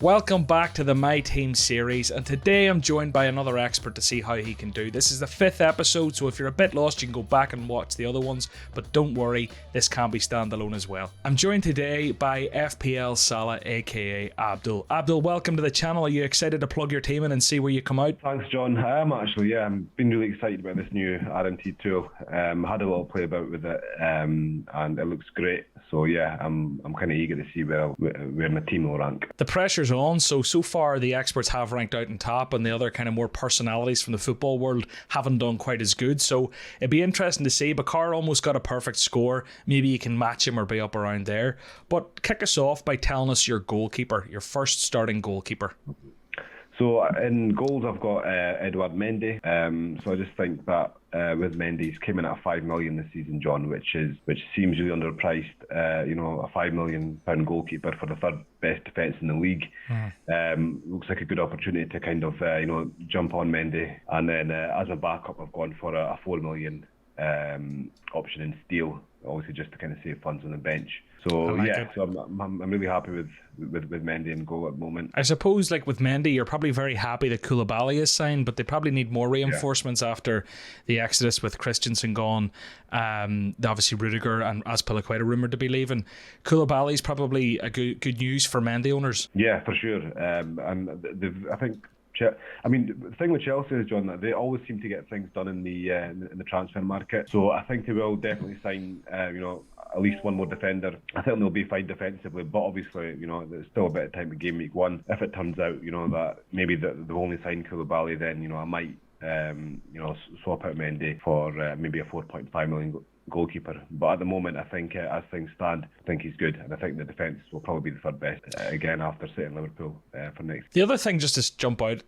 Welcome back to the My Team series, and today I'm joined by another expert to see how he can do. This is the 5th episode, so if you're a bit lost you can go back and watch the other ones, but don't worry, this can be standalone as well. I'm joined today by FPL Salah, aka Abdul. Abdul, welcome to the channel. Are you excited to plug your team in and see where you come out? Thanks, John. I am actually, I've been really excited about this new RNT tool. Had a little play about with it, and it looks great. So yeah, I'm kind of eager to see where my team will rank. The pressure's on, so far the experts have ranked out in top, and the other kind of more personalities from the football world haven't done quite as good. So it'd be interesting to see. Bakar almost got a perfect score. Maybe you can match him or be up around there. But kick us off by telling us your goalkeeper, your first starting goalkeeper. So in goals, I've got Edouard Mendy. So I just think that with Mendy, he's came in at 5 million this season, John, which seems really underpriced. A £5 million goalkeeper for the third best defence in the league. Looks like a good opportunity to kind of jump on Mendy. And then as a backup, I've gone for a 4 million option in Steele, obviously just to kind of save funds on the bench. So so I'm really happy with Mendy and goal at the moment. I suppose like with Mendy, you're probably very happy that Koulibaly is signed, but they probably need more reinforcements after the exodus with Christensen gone. Obviously Rudiger and Azpilicueta rumoured to be leaving. Koulibaly's probably a good news for Mendy owners. Yeah, for sure. And I think. The thing with Chelsea is, John, that they always seem to get things done in the transfer market. So I think they will definitely sign, at least one more defender. I think they'll be fine defensively, but obviously, there's still a bit of time to game week 1. If it turns out, that maybe they've only signed Koulibaly, then I might, swap out Mendy for maybe a 4.5 million goalkeeper. But at the moment, I think as things stand, I think he's good, and I think the defence will probably be the third best again after City Liverpool for next. The other thing just to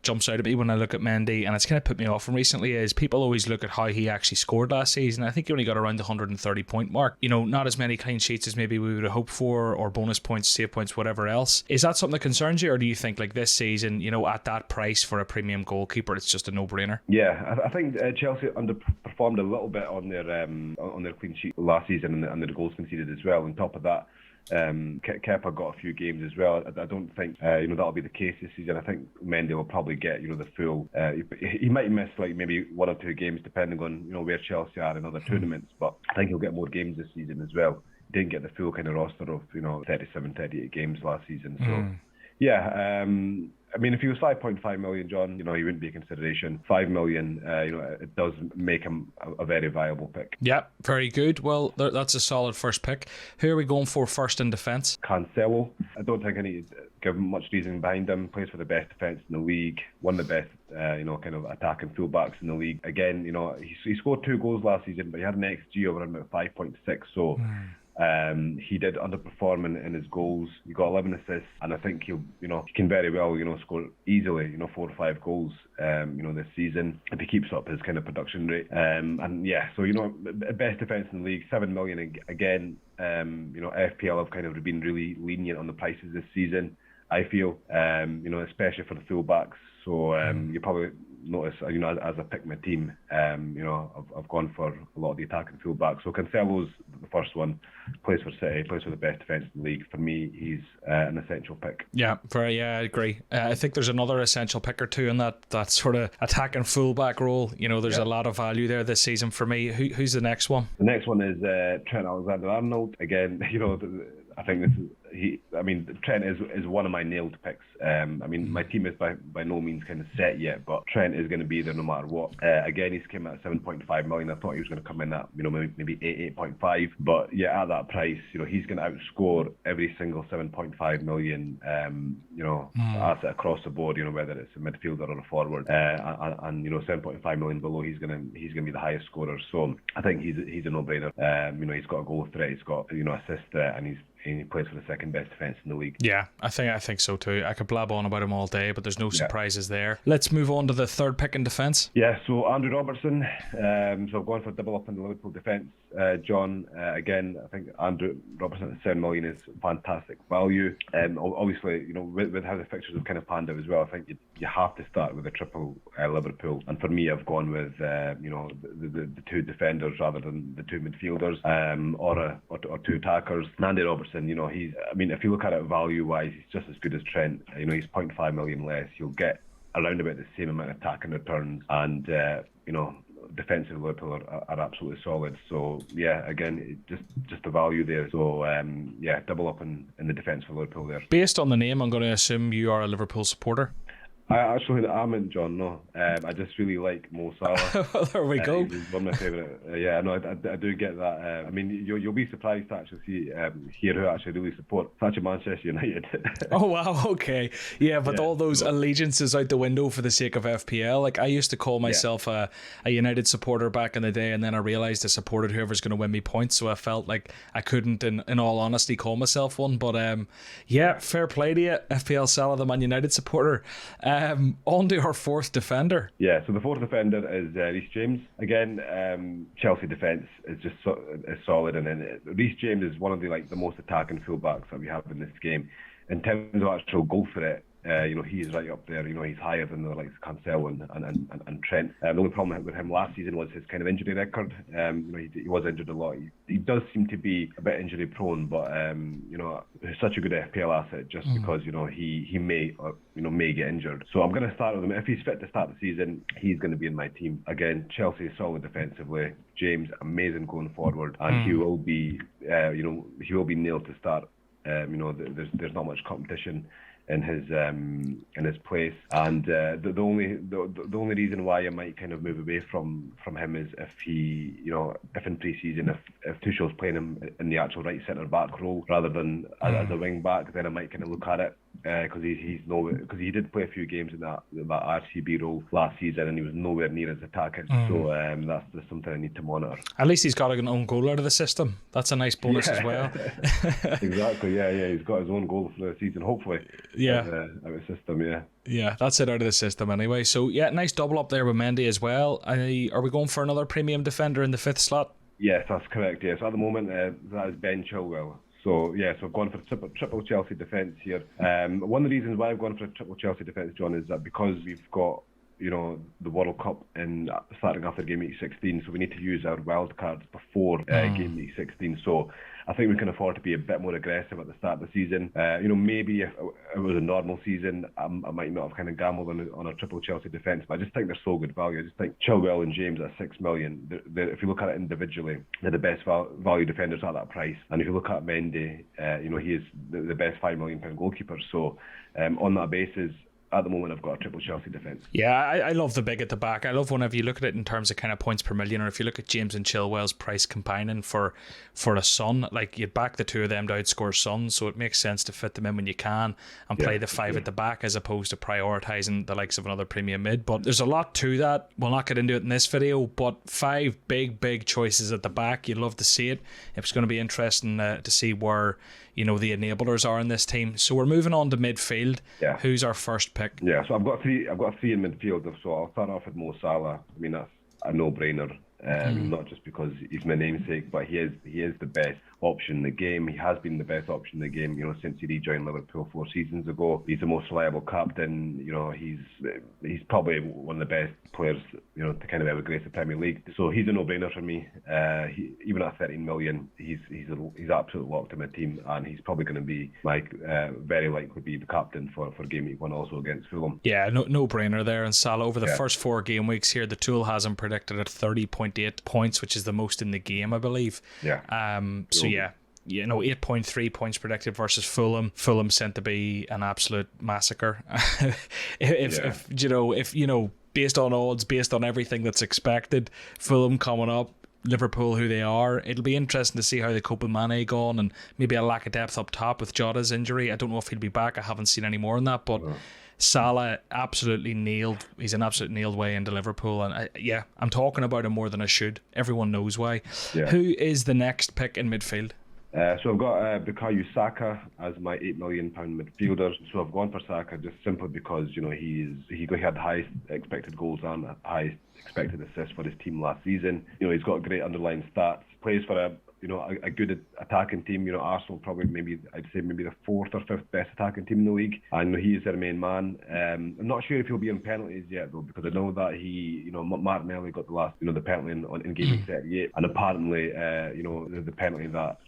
jumps out at me when I look at Mendy, and it's kind of put me off from recently, is people always look at how he actually scored last season. I think he only got around the 130 point mark. Not as many clean sheets as maybe we would have hoped for, or bonus points, save points, whatever else. Is that something that concerns you, or do you think like this season, at that price for a premium goalkeeper, it's just a no-brainer? Yeah, I think Chelsea underperformed a little bit on their clean sheet last season, and the goals conceded as well. On top of that, Kepa got a few games as well. I don't think that'll be the case this season. I think Mendy will probably get the full. He might miss like maybe 1 or 2 games depending on where Chelsea are in other tournaments, but I think he'll get more games this season as well. He didn't get the full kind of roster of 37, 38 games last season. So if he was 5.5 million, John, he wouldn't be a consideration. 5 million, it does make him a very viable pick. Yeah, very good. Well, that's a solid first pick. Who are we going for first in defence? Cancelo. I don't think I need to give him much reasoning behind him. Plays for the best defence in the league. One of the best, kind of attacking fullbacks in the league. Again, he scored 2 goals last season, but he had an XG of around about 5.6. So. He did underperform in his goals. He got 11 assists, and I think he can very well, score easily, 4 or 5 goals, this season if he keeps up his kind of production rate. So best defence in the league, 7 million again. FPL have kind of been really lenient on the prices this season, I feel, especially for the fullbacks. So you probably notice, as I pick my team, I've gone for a lot of the attacking fullbacks. So Cancelo's the first one, plays for City, plays for the best defence in the league. For me, he's an essential pick. Yeah, I agree. I think there's another essential pick or two in that sort of attacking fullback role. There's a lot of value there this season for me. Who's the next one? The next one is Trent Alexander-Arnold. Again, I think Trent is one of my nailed picks. My team is by no means kind of set yet, but Trent is going to be there no matter what. Again, he's came at 7.5 million. I thought he was going to come in at maybe 8.5, but at that price, he's going to outscore every single 7.5 million asset across the board. Whether it's a midfielder or a forward, and 7.5 million below, he's going to be the highest scorer. So I think he's a no-brainer. He's got a goal threat, he's got assist threat, and he plays for the second best defence in the league. Yeah, I think so too. I could blab on about him all day, but there's no surprises there. Let's move on to the third pick in defence. Yeah, so Andrew Robertson. So I've gone for double up in the Liverpool defence. John. Again, I think Andrew Robertson at 7 million is fantastic value. Obviously, with how the fixtures have kind of panned out as well, I think you have to start with a triple Liverpool. And for me, I've gone with the two defenders rather than the two midfielders or two attackers. Andy Robertson, if you look at it value-wise, he's just as good as Trent. He's 0.5 million less. You'll get around about the same amount of attacking returns, and defensive Liverpool are absolutely solid. So yeah, again, just the value there. So double up in the defence for Liverpool there. Based on the name, I'm going to assume you are a Liverpool supporter. I actually am, John. No, I just really like Mo Salah. Well, there we go. He's one of my favourite. I do get that. You'll be surprised to actually hear who I actually really support. It's actually Manchester United. Oh wow, okay, yeah, but all those allegiances out the window for the sake of FPL. Like I used to call myself a United supporter back in the day, and then I realised I supported whoever's going to win me points. So I felt like I couldn't, in all honesty, call myself one. But fair play to you, FPL Salah, the Man United supporter. On to our fourth defender. Yeah, so the fourth defender is Reece James. Again, Chelsea defence is just is solid, and then Reece James is one of the most attacking fullbacks that we have in this game. In terms of actual goal threat, he is right up there. He's higher than the likes of Cancelo and Trent. The only problem with him last season was his kind of injury record. He was injured a lot. He does seem to be a bit injury prone, but he's such a good FPL asset just because he may get injured. So I'm going to start with him. If he's fit to start the season, he's going to be in my team. Again, Chelsea is solid defensively. James amazing going forward, and he will be nailed to start. There's not much competition in his place, and the only reason why I might kind of move away from him is if in pre-season if Tuchel's playing him in the actual right centre back role rather than as a wing back, then I might kind of look at it because he did play a few games in that RCB role last season, and he was nowhere near as attacking. So that's just something I need to monitor. At least he's got an own goal out of the system. That's a nice bonus as well. Exactly. Yeah. He's got his own goal for the season, hopefully. Yeah. Out of the system. Yeah. Yeah, that's it out of the system anyway. So yeah, nice double up there with Mendy as well. Are we going for another premium defender in the fifth slot? Yes, that's correct. Yes, at the moment that is Ben Chilwell. So I've gone for triple Chelsea defence here. One of the reasons why I've gone for a triple Chelsea defence, John, is that because we've got the World Cup starting after game week 16, so we need to use our wild cards before game week 16. So I think we can afford to be a bit more aggressive at the start of the season. Maybe if it was a normal season, I might not have kind of gambled on a triple Chelsea defence, but I just think they're so good value. I just think Chilwell and James at 6 million, if you look at it individually, they're the best value defenders at that price. And if you look at Mendy, he is the best £5 million goalkeeper. So on that basis, at the moment, I've got a triple Chelsea defence. Yeah, I love the big at the back. I love whenever you look at it in terms of kind of points per million, or if you look at James and Chilwell's price combining for a Son, like you back the two of them to outscore Son, so it makes sense to fit them in when you can and play the five at the back as opposed to prioritising the likes of another premium mid. But there's a lot to that. We'll not get into it in this video, but 5 big choices at the back. You'd love to see it. It's going to be interesting to see where the enablers are in this team. So we're moving on to midfield. Yeah. Who's our first pick? Yeah, so I've got three in midfield. So I'll start off with Mo Salah. I mean, that's a no-brainer. Not just because he's my namesake, but he is the best option in the game. He has been the best option in the game, since he rejoined Liverpool 4 seasons ago. He's the most reliable captain. He's probably one of the best players, to kind of ever grace the Premier League. So he's a no-brainer for me. Even at 13 million, he's absolutely locked in my team, and he's probably going to be very likely be the captain for game week 1 also against Fulham. Yeah, no-brainer there. And Salah over the first 4 game weeks here, the tool has him predicted at 30.8 points, which is the most in the game, I believe. Yeah. 8.3 points predicted versus Fulham. Fulham sent to be an absolute massacre. if based on odds, based on everything that's expected, Fulham coming up, Liverpool who they are, it'll be interesting to see how they cope with Mane gone and maybe a lack of depth up top with Jota's injury. I don't know if he'll be back. I haven't seen any more on that, but Salah absolutely nailed. He's an absolute nailed way into Liverpool, and I'm talking about him more than I should. Everyone knows why. Yeah. Who is the next pick in midfield? So I've got Bukayo Saka as my £8 million midfielder. So I've gone for Saka just simply because he had the highest expected goals and highest expected assists for his team last season. He's got great underlying stats. Plays for a good attacking team. Arsenal probably I'd say maybe the fourth or fifth best attacking team in the league. I know he is their main man. I'm not sure if he'll be in penalties yet though, because I know that Martinelli got the last the penalty in game week 38, and apparently the penalty that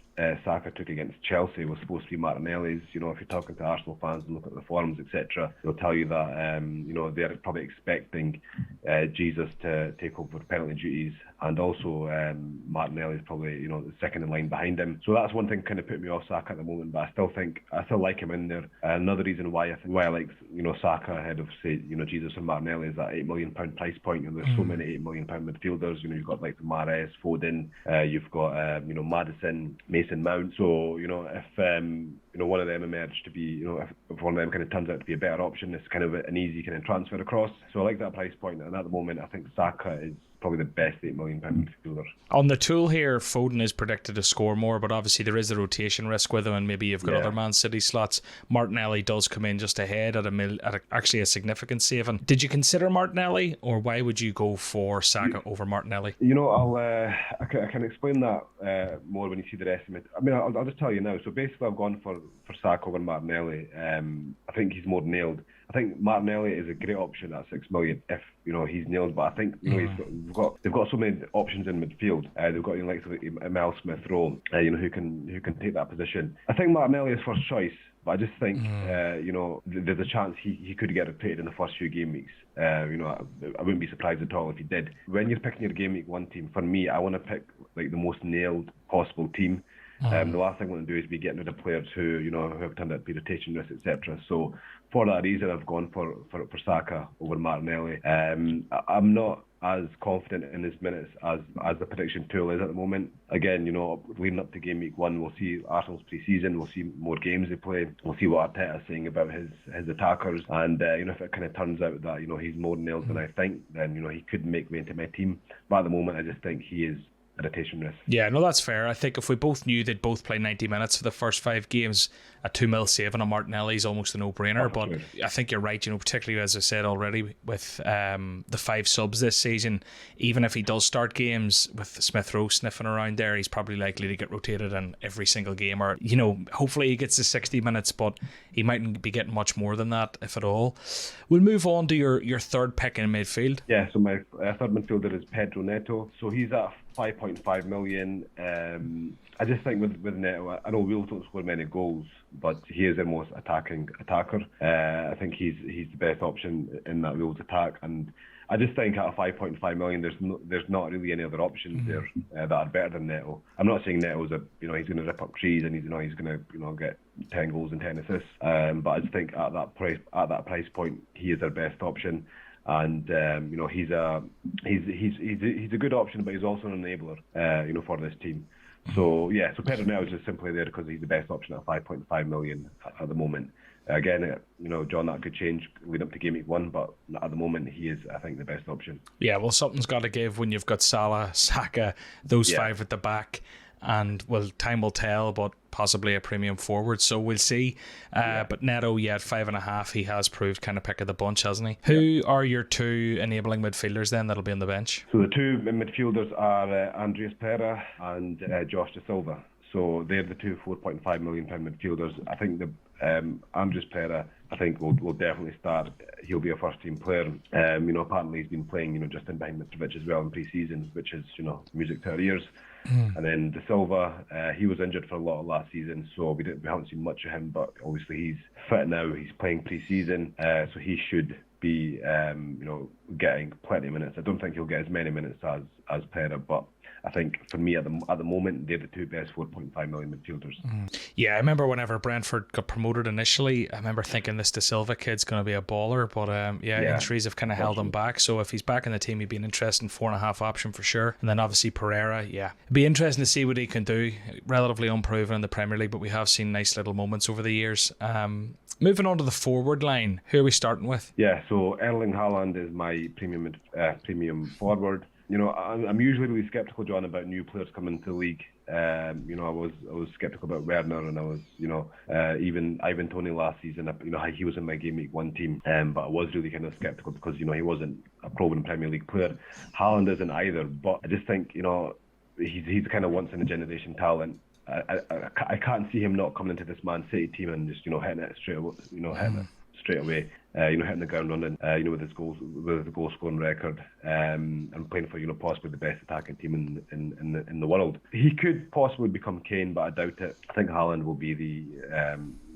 Saka took against Chelsea was supposed to be Martinelli's. If you're talking to Arsenal fans and look at the forums, etc., they'll tell you that they're probably expecting Jesus to take over penalty duties, and also Martinelli is probably the second in line behind him. So that's one thing kind of put me off Saka at the moment, but I still like him in there. Another reason why I like Saka ahead of say Jesus and Martinelli is that £8 million price point. There's so many £8 million midfielders. You've got like Mahrez, Foden, you've got Maddison, Mason Mount. So if one of them emerged to be if one of them kind of turns out to be a better option, it's kind of an easy kind of transfer across. So I like that price point, and at the moment I think Saka is probably the best £8 million midfielder. On the tool here, Foden is predicted to score more, but obviously there is a rotation risk with him, and maybe you've got other Man City slots. Martinelli does come in just ahead at actually a significant saving. Did you consider Martinelli, or why would you go for Saka over Martinelli? I can explain that more when you see the rest of it. I mean, I'll just tell you now. So basically, I've gone for Saka over Martinelli. I think he's more nailed. I think Martinelli is a great option at £6 million if he's nailed. But I think they've got so many options in midfield. They've got like Emile Smith Rowe, who can take that position. I think Martinelli is first choice, but I just think there's a chance he could get rotated in the first few game weeks. I wouldn't be surprised at all if he did. When you're picking your game week one team, for me, I want to pick like the most nailed possible team. The last thing I want to do is be getting rid of players who have turned out to be rotation risks, etc. So for that reason, I've gone for Saka over Martinelli. I'm not as confident in his minutes as the prediction tool is at the moment. Again, leading up to game week one, we'll see Arsenal's pre-season, we'll see more games they play, we'll see what Arteta's saying about his attackers, and if it kind of turns out that he's more nailed than I think, then he could make way into my team. But at the moment, I just think he is a rotation risk. Yeah, no, that's fair. I think if we both knew they'd both play 90 minutes for the first 5 games, a 2 mil saving on Martinelli is almost a no-brainer. But I think you're right, particularly as I said already, with the 5 subs this season, even if he does start games with Smith Rowe sniffing around there, he's probably likely to get rotated in every single game, or hopefully he gets to 60 minutes, but he mightn't be getting much more than that, if at all. We'll move on to your third pick in midfield. Yeah, so my third midfielder is Pedro Neto. So he's at 5.5 million. I just think with Neto, I know Wolves don't score many goals, but he is their most attacking attacker. I think he's the best option in that Wolves attack, and I just think at a 5.5 million, there's not really any other options there that are better than Neto. I'm not saying Neto's he's going to rip up trees and he's going to get 10 goals and 10 assists. But I just think at that price point, he is their best option. And he's a good option, but he's also an enabler, for this team. So Pedro Neto is just simply there because he's the best option at 5.5 million at the moment. Again, John, that could change leading up to game week one, but at the moment he is, I think, the best option. Yeah, well, something's got to give when you've got Salah, Saka, those 5 at the back. And time will tell, but possibly a premium forward, so we'll see. But Neto, at 5.5, he has proved kind of pick of the bunch, hasn't he? Who are your 2 enabling midfielders then that'll be on the bench? So the 2 midfielders are Andreas Pereira and Josh De Silva. So they're the 2 £4.5 million midfielders. I think the Andreas Pereira, I think will definitely start. He'll be a first team player. Apparently he's been playing, just in behind Mitrovic as well in pre-season, which is, music to our ears. And then De Silva, he was injured for a lot of last season, so we haven't seen much of him, but obviously he's fit now, he's playing pre-season, so he should be getting plenty of minutes. I don't think he'll get as many minutes as Pereira, but I think for me at the moment, they're the 2 best 4.5 million midfielders. Yeah, I remember whenever Brentford got promoted initially, I remember thinking this De Silva kid's going to be a baller, but injuries have kind of held him back. So if he's back in the team, he'd be an interesting 4.5 option for sure. And then obviously Pereira, it'd be interesting to see what he can do. Relatively unproven in the Premier League, but we have seen nice little moments over the years. Moving on to the forward line, who are we starting with? Yeah, so Erling Haaland is my premium forward. I'm usually really sceptical, John, about new players coming into the league. I was sceptical about Werner, and I was, even Ivan Toney last season. He was in my game week 1 team, but I was really kind of sceptical because he wasn't a proven Premier League player. Haaland isn't either, but I just think he's kind of once in a generation talent. I can't see him not coming into this Man City team and just hitting it straight away, hitting the ground running, with his goal scoring record, and playing for possibly the best attacking team in the world. He could possibly become Kane, but I doubt it. I think Haaland will be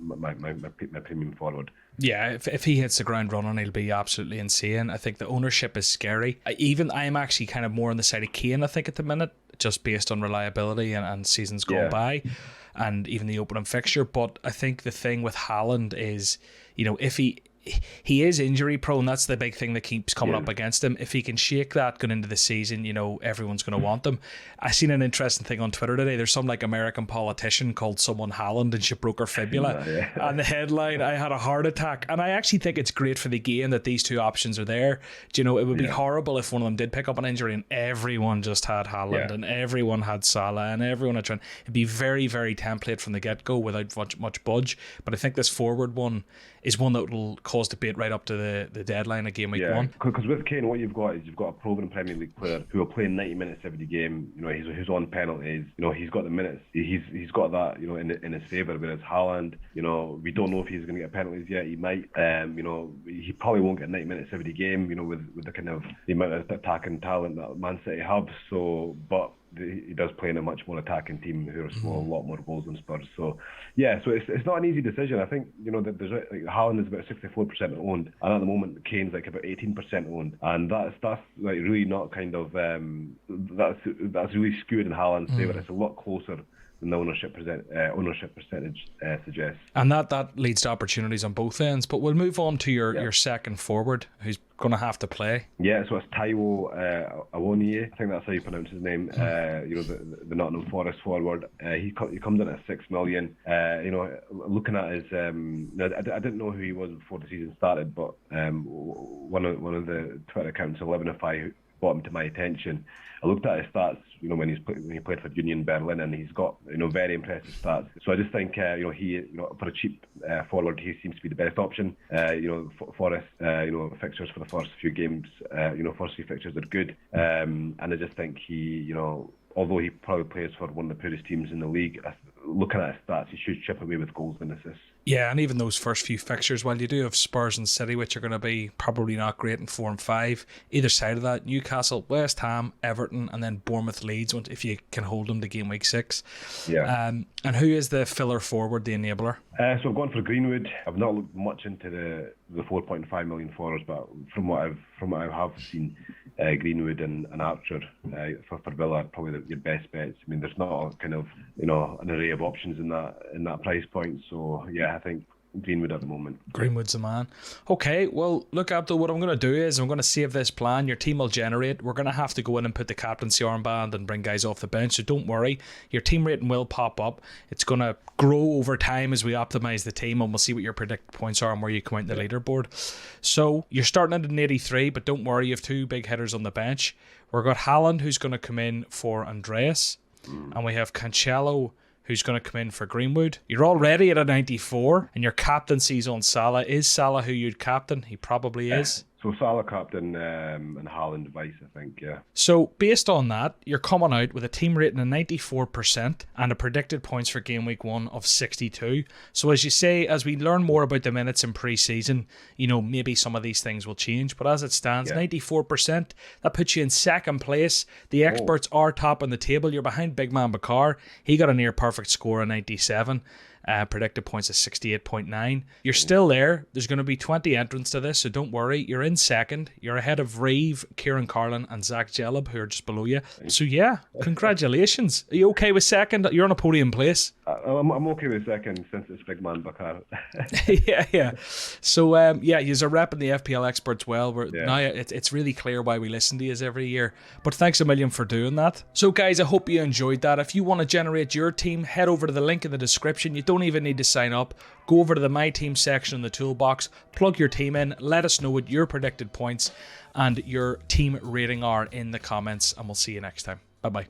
my premium forward. Yeah, if he hits the ground running, he'll be absolutely insane. I think the ownership is scary. I'm actually kind of more on the side of Kane, I think, at the minute, just based on reliability and seasons gone by, and even the opening fixture. But I think the thing with Haaland is, if he is injury prone. That's the big thing that keeps coming up against him. If he can shake that going into the season, everyone's going to want them. I seen an interesting thing on Twitter today. There's some American politician called someone Haaland and she broke her fibula. And the headline, I had a heart attack. And I actually think it's great for the game that these two options are there. It would be horrible if one of them did pick up an injury and everyone just had Haaland and everyone had Salah and everyone had Trent. It'd be very, very template from the get-go without much budge. But I think this forward one is one that will cause debate right up to the deadline of game week 1. Because with Kane, what you've got a proven Premier League player who will play 90 minutes every game. He's on penalties. He's got the minutes. He's got that in his favour. Whereas Haaland, we don't know if he's going to get penalties yet. He might. He probably won't get 90 minutes every game. With the kind of the amount of attacking talent that Man City have. But he does play in a much more attacking team who are scoring a lot more goals than Spurs. So it's not an easy decision. I think that there's Haaland is about 64% owned, and at the moment Kane's about 18% owned, and that's really not kind of that's really skewed in Haaland's favour. It's a lot closer than the ownership percentage suggests. And that leads to opportunities on both ends. But we'll move on to your second forward, who's going to have to play. Yeah, so it's Taiwo Awoniyi. I think that's how you pronounce his name. The Nottingham Forest forward. He comes in at $6 million. Looking at his, I didn't know who he was before the season started, but one of the Twitter accounts, 11ify, brought him to my attention. I looked at his stats, when he played for Union Berlin, and he's got very impressive stats. So I just think he for a cheap forward, he seems to be the best option. Forest fixtures for the first few games, first few fixtures are good, and I just think he although he probably plays for one of the poorest teams in the league, looking at his stats, he should chip away with goals and assists. Yeah, and even those first few fixtures, while you do have Spurs and City, which are going to be probably not great in 4 and 5, either side of that, Newcastle, West Ham, Everton, and then Bournemouth, Leeds, if you can hold them to game week 6. Yeah. And who is the filler forward, the enabler? So I've gone for Greenwood. I've not looked much into the 4.5 million forwards, but from what I have seen, Greenwood and Archer for Villa are probably your best bets. I mean, there's not a kind of an array of options in that price point. So yeah, I think Greenwood at the moment. Greenwood's the man. Okay, well, look, Abdul, what I'm going to do is I'm going to save this plan. Your team will generate. We're going to have to go in and put the captaincy armband and bring guys off the bench, so don't worry. Your team rating will pop up. It's going to grow over time as we optimise the team, and we'll see what your predicted points are and where you come out in the leaderboard. So you're starting at an 83, but don't worry, you have 2 big hitters on the bench. We've got Haaland, who's going to come in for Andreas, and we have Cancelo, who's going to come in for Greenwood. You're already at a 94, and your captaincy's on Salah. Is Salah who you'd captain? He probably is. So Salah captain and Haaland vice, I think, yeah. So based on that, you're coming out with a team rating of 94% and a predicted points for game week 1 of 62. So as you say, as we learn more about the minutes in pre-season, maybe some of these things will change. But as it stands, 94%, that puts you in second place. The experts are top on the table. You're behind Big Man Bakar. He got a near perfect score of 97. Predicted points is 68.9. You're still there. There's going to be 20 entrants to this, so don't worry. You're in second. You're ahead of Reeve, Kieran Carlin, and Zach Jellab, who are just below you. So yeah, congratulations. Are you okay with second? You're on a podium place. I'm okay with second since it's Big Man Bakar. yeah. So you're repping the FPL experts well. Now it's really clear why we listen to you every year. But thanks a million for doing that. So guys, I hope you enjoyed that. If you want to generate your team, head over to the link in the description. You don't even need to sign up. Go over to the My Team section in the toolbox, plug your team in, let us know what your predicted points and your team rating are in the comments, and we'll see you next time. Bye-bye.